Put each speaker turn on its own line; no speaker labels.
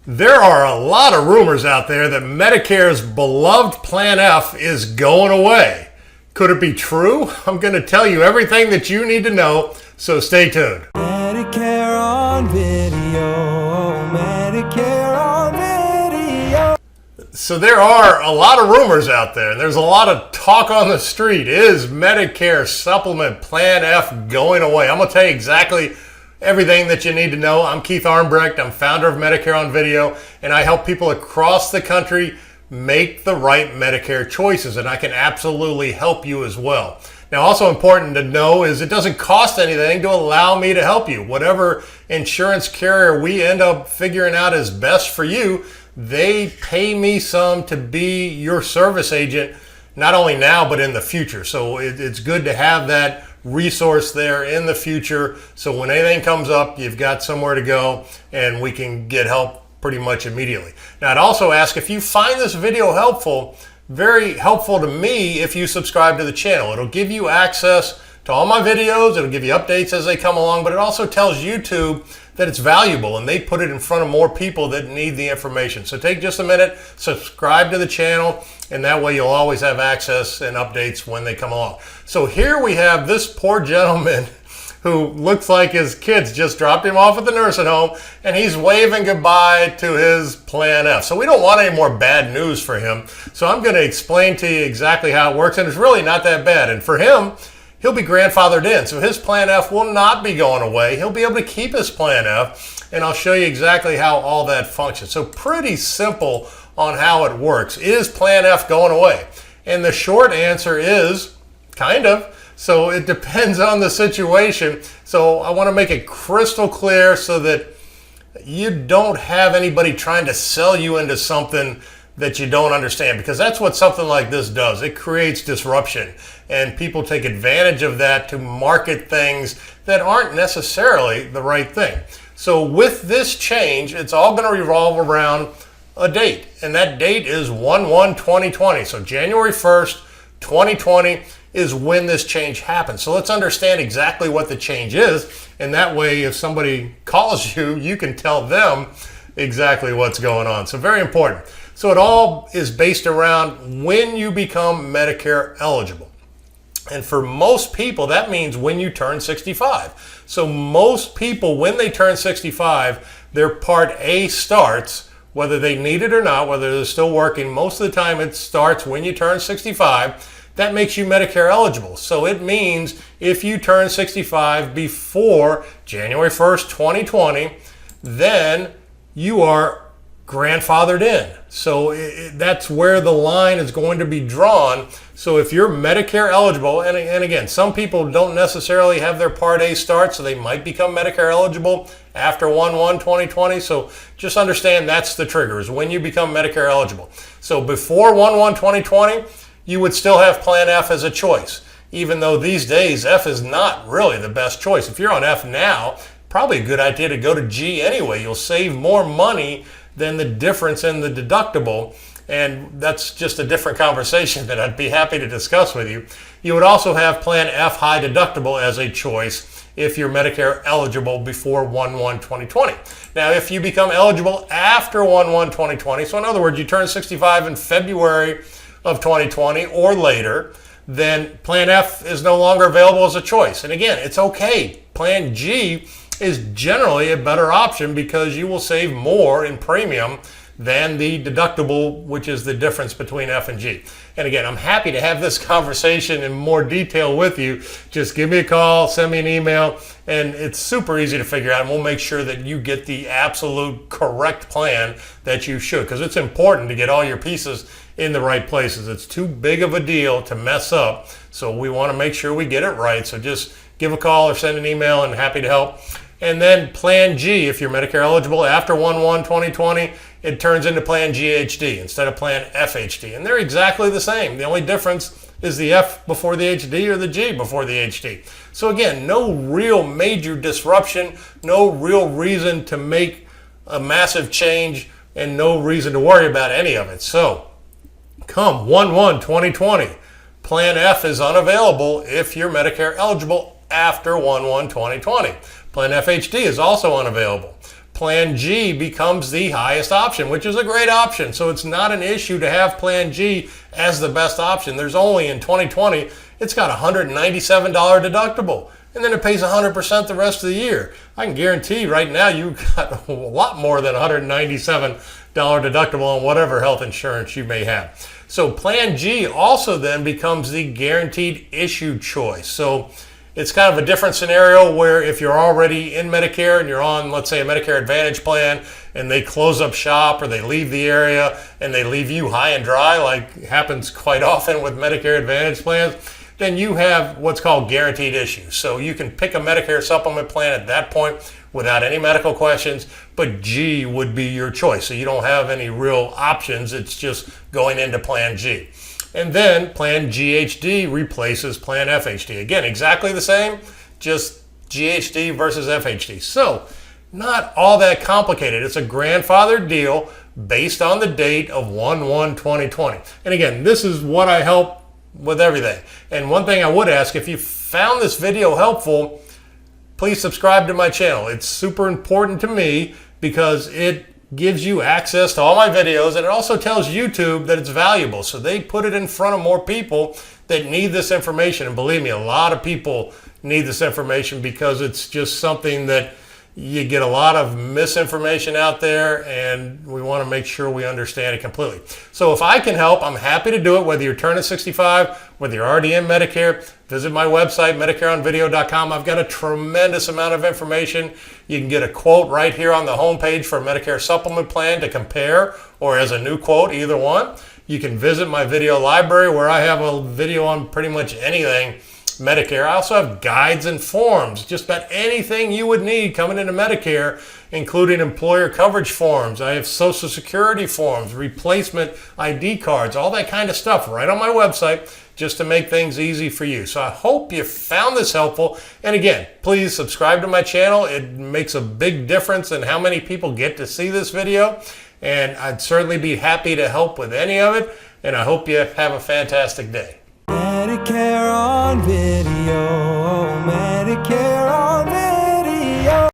There are a lot of rumors out there that Medicare's beloved Plan F is going away. Could it be true? I'm going to tell you everything that you need to know, so stay tuned.
Medicare on video, Medicare on video.
So there are a lot of rumors out there, and there's a lot of talk on the street. Is Medicare Supplement Plan F going away? I'm going to tell you exactly everything that you need to know. I'm Keith Armbrecht. I'm founder of Medicare on Video, and I help people across the country make the right Medicare choices, and I can absolutely help you as well. Now, also important to know is it doesn't cost anything to allow me to help you. Whatever insurance carrier we end up figuring out is best for you, they pay me some to be your service agent, not only now, but in the future. So it's good to have that resource there in the future. So when anything comes up, you've got somewhere to go and we can get help pretty much immediately. Now, I'd also ask if you find this video helpful, very helpful to me if you subscribe to the channel. It'll give you access to all my videos. It'll give you updates as they come along, but it also tells YouTube that it's valuable and they put it in front of more people that need the information. So take just a minute, subscribe to the channel, and that way you'll always have access and updates when they come along. So here we have this poor gentleman who looks like his kids just dropped him off at the nursing home, and he's waving goodbye to his Plan F. So we don't want any more bad news for him. So I'm going to explain to you exactly how it works, and it's really not that bad. And for him, he'll be grandfathered in. So his Plan F will not be going away. He'll be able to keep his Plan F, and I'll show you exactly how all that functions. So pretty simple on how it works. Is Plan F going away? And the short answer is kind of. So it depends on the situation. So I want to make it crystal clear so that you don't have anybody trying to sell you into something that you don't understand, because that's what something like this does. It creates disruption, and people take advantage of that to market things that aren't necessarily the right thing. So with this change, it's all going to revolve around a date, and that date is 1/1/2020. So January 1st, 2020 is when this change happens. So let's understand exactly what the change is, and that way if somebody calls you, you can tell them exactly what's going on. So very important. So it all is based around when you become Medicare eligible. And for most people, that means when you turn 65. So most people, when they turn 65, their Part A starts, whether they need it or not, whether they're still working. Most of the time it starts when you turn 65. That makes you Medicare eligible. So it means if you turn 65 before January 1st, 2020, then you are grandfathered in. So that's where the line is going to be drawn. So if you're Medicare eligible, and again, some people don't necessarily have their Part A start, so they might become Medicare eligible after 1/1/2020. So just understand that's the trigger, is when you become Medicare eligible. So before 1/1/2020, you would still have Plan F as a choice, even though these days F is not really the best choice. If you're on F now, probably a good idea to go to G anyway. You'll save more money than the difference in the deductible, and that's just a different conversation that I'd be happy to discuss with you. You would also have Plan F high deductible as a choice if you're Medicare eligible before 1/1/2020. Now, if you become eligible after 1/1/2020, so in other words, you turn 65 in February of 2020 or later, then Plan F is no longer available as a choice. And again, it's okay. Plan G is generally a better option because you will save more in premium than the deductible, which is the difference between F and G. And again, I'm happy to have this conversation in more detail with you. Just give me a call, send me an email, and it's super easy to figure out, and we'll make sure that you get the absolute correct plan that you should, because it's important to get all your pieces in the right places. It's too big of a deal to mess up, so we want to make sure we get it right. So just give a call or send an email, and happy to help. And then Plan G, if you're Medicare eligible after 1/1/2020, it turns into Plan GHD instead of Plan FHD. And they're exactly the same. The only difference is the F before the HD or the G before the HD. So again, no real major disruption, no real reason to make a massive change, and no reason to worry about any of it. So come 1/1/2020, Plan F is unavailable if you're Medicare eligible after 1/1/2020. Plan FHD is also unavailable. Plan G becomes the highest option, which is a great option. So it's not an issue to have Plan G as the best option. There's only, in 2020, it's got a $197 deductible, and then it pays 100% the rest of the year. I can guarantee right now you got a lot more than $197 deductible on whatever health insurance you may have. So Plan G also then becomes the guaranteed issue choice. So it's kind of a different scenario where if you're already in Medicare and you're on, let's say, a Medicare Advantage plan, and they close up shop or they leave the area and they leave you high and dry, like happens quite often with Medicare Advantage plans, then you have what's called guaranteed issues. So you can pick a Medicare supplement plan at that point without any medical questions, but G would be your choice. So you don't have any real options. It's just going into Plan G. And then Plan GHD replaces Plan FHD. Again, exactly the same, just GHD versus FHD. So not all that complicated. It's a grandfathered deal based on the date of 1/1/2020. And again, this is what I help with everything. And one thing I would ask, if you found this video helpful, please subscribe to my channel. It's super important to me because it gives you access to all my videos, and it also tells YouTube that it's valuable. So they put it in front of more people that need this information. And believe me, a lot of people need this information because it's just something that you get a lot of misinformation out there, and we want to make sure we understand it completely. So if I can help, I'm happy to do it, whether you're turning 65, whether you're already in Medicare. Visit my website, MedicareOnVideo.com. I've got a tremendous amount of information. You can get a quote right here on the homepage for a Medicare supplement plan to compare, or as a new quote, either one. You can visit my video library where I have a video on pretty much anything Medicare. I also have guides and forms, just about anything you would need coming into Medicare, including employer coverage forms. I have Social Security forms, replacement ID cards, all that kind of stuff right on my website, just to make things easy for you. So I hope you found this helpful. And again, please subscribe to my channel. It makes a big difference in how many people get to see this video. And I'd certainly be happy to help with any of it. And I hope you have a fantastic day.
Medicare on video, Medicare on video.